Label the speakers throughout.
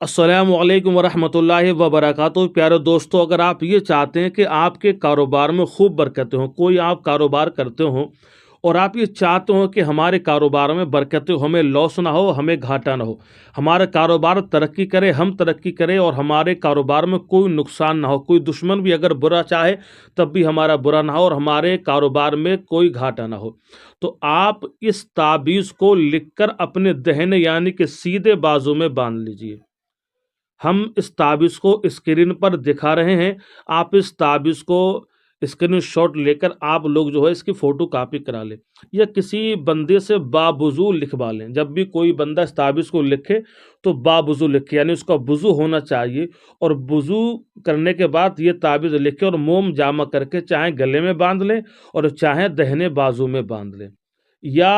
Speaker 1: अस्सलामु अलैकुम वरहमतुल्लाहि वबरकातुहू। प्यारे दोस्तों, अगर आप ये चाहते हैं कि आपके कारोबार में खूब बरकतें हों, कोई आप कारोबार करते हो और आप ये चाहते हो कि हमारे कारोबार में बरकतें हो, हमें लॉस ना हो, हमें घाटा ना हो, हमारा कारोबार तरक्की करे, हम तरक्की करें और हमारे कारोबार में कोई नुकसान ना हो, कोई दुश्मन भी अगर बुरा चाहे तब भी हमारा बुरा ना हो और हमारे कारोबार में कोई घाटा ना हो, तो आप इस ताबीज़ को लिखकर अपने दहने यानी कि सीधे बाजू में बांध लीजिए। हम इस ताबीज़ को स्क्रीन पर दिखा रहे हैं। आप इस ताबीज़ को स्क्रीनशॉट लेकर आप लोग जो है इसकी फ़ोटो कॉपी करा लें या किसी बंदे से बावुज़ू लिखवा लें। जब भी कोई बंदा इस ताबीज़ को लिखे तो बावुज़ू लिखे, यानी उसका वुज़ू होना चाहिए और वुज़ू करने के बाद ये ताबीज़ लिखे और मोम जामा करके चाहे गले में बांध लें और चाहे दाहिने बाजू में बांध लें। या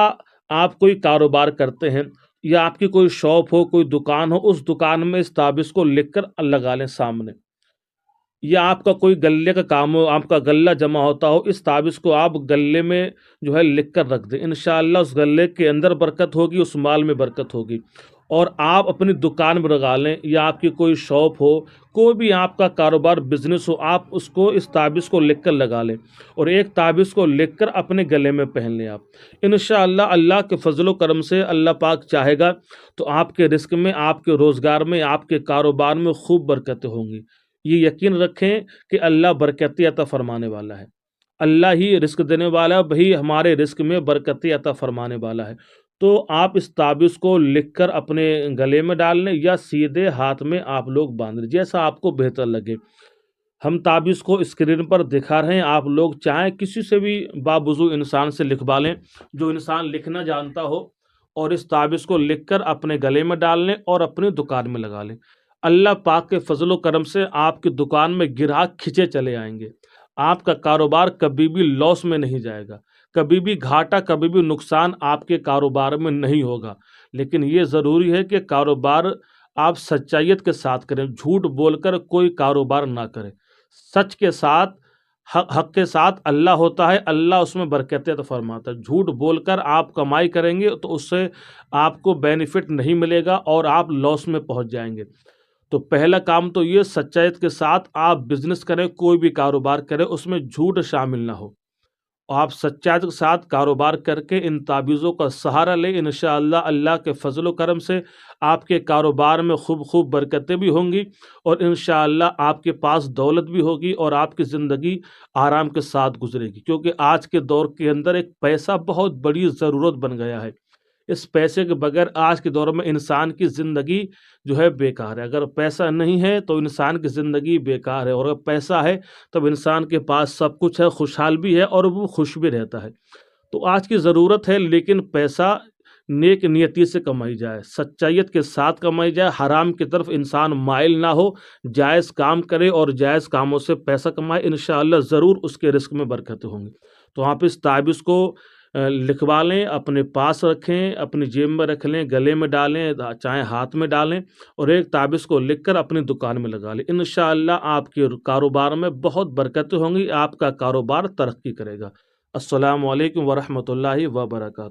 Speaker 1: आप कोई कारोबार करते हैं या आपकी कोई शॉप हो, कोई दुकान हो, उस दुकान में इस ताबीज़ को लिखकर लगा लें सामने। या आपका कोई गल्ले का काम हो, आपका गल्ला जमा होता हो, इस ताबीज़ को आप गल्ले में जो है लिख कर रख दें। इंशाअल्लाह उस गल्ले के अंदर बरकत होगी, उस माल में बरकत होगी। और आप अपनी दुकान में लगा लें या आपकी कोई शॉप हो, कोई भी आपका कारोबार बिजनेस हो, आप उसको इस ताबीज़ को लिख कर लगा लें और एक ताबीज़ को लिख कर अपने गले में पहन लें आप। इंशाअल्लाह अल्लाह के फजलो करम से अल्लाह पाक चाहेगा तो आपके रिस्क में, आपके रोज़गार में, आपके कारोबार में खूब बरकतें होंगी। ये यकीन रखें कि अल्लाह बरकतें अता फरमाने वाला है। अल्लाह ही रिस्क देने वाला है, वही हमारे रिस्क में बरकतें अता फरमाने वाला है। तो आप इस ताबीज़ को लिखकर अपने गले में डाल लें या सीधे हाथ में आप लोग बांध लें, जैसा आपको बेहतर लगे। हम ताबीज़ को स्क्रीन पर दिखा रहे हैं, आप लोग चाहें किसी से भी बावुज़ू इंसान से लिखवा लें, जो इंसान लिखना जानता हो, और इस ताबीज़ को लिखकर अपने गले में डाल लें और अपनी दुकान में लगा लें। अल्लाह पाक के फजलो करम से आपकी दुकान में ग्राहक खिंचे चले आएंगे। आपका कारोबार कभी भी लॉस में नहीं जाएगा, कभी भी घाटा, कभी भी नुकसान आपके कारोबार में नहीं होगा। लेकिन ये ज़रूरी है कि कारोबार आप सच्चाइयत के साथ करें, झूठ बोलकर कोई कारोबार ना करें। सच के साथ, हक के साथ अल्लाह होता है, अल्लाह उसमें बरकतें तो फरमाता है। झूठ बोलकर आप कमाई करेंगे तो उससे आपको बेनिफिट नहीं मिलेगा और आप लॉस में पहुंच जाएंगे। तो पहला काम तो ये, सच्चाई के साथ आप बिजनेस करें, कोई भी कारोबार करें, उसमें झूठ शामिल ना हो। आप सच्चाई के साथ कारोबार करके इन ताबीज़ों का सहारा लें। इंशाअल्लाह अल्लाह के फजलो करम से आपके कारोबार में खूब खूब बरकतें भी होंगी और इंशाअल्लाह आपके पास दौलत भी होगी और आपकी ज़िंदगी आराम के साथ गुजरेगी। क्योंकि आज के दौर के अंदर एक पैसा बहुत बड़ी ज़रूरत बन गया है। इस पैसे के बगैर आज के दौर में इंसान की ज़िंदगी जो है बेकार है। अगर पैसा नहीं है तो इंसान की ज़िंदगी बेकार है, और अगर पैसा है तब इंसान के पास सब कुछ है, खुशहाल भी है और वो खुश भी रहता है। तो आज की ज़रूरत है, लेकिन पैसा नेक नियति से कमाई जाए, सच्चाइयत के साथ कमाई जाए, हराम की तरफ इंसान माइल ना हो, जायज़ काम करे और जायज़ कामों से पैसा कमाए। इंशाअल्लाह ज़रूर उसके रिस्क में बरकतें होंगी। तो आप इस ताबीज़ को लिखवा लें, अपने पास रखें, अपनी जेब में रख लें, गले में डालें, चाहे हाथ में डालें और एक ताबीज़ को लिखकर अपनी दुकान में लगा लें। इंशाअल्लाह आपके कारोबार में बहुत बरकतें होंगी, आपका कारोबार तरक्की करेगा। अस्सलामु अलैकुम वरहमतुल्लाहि वबरकातुहू।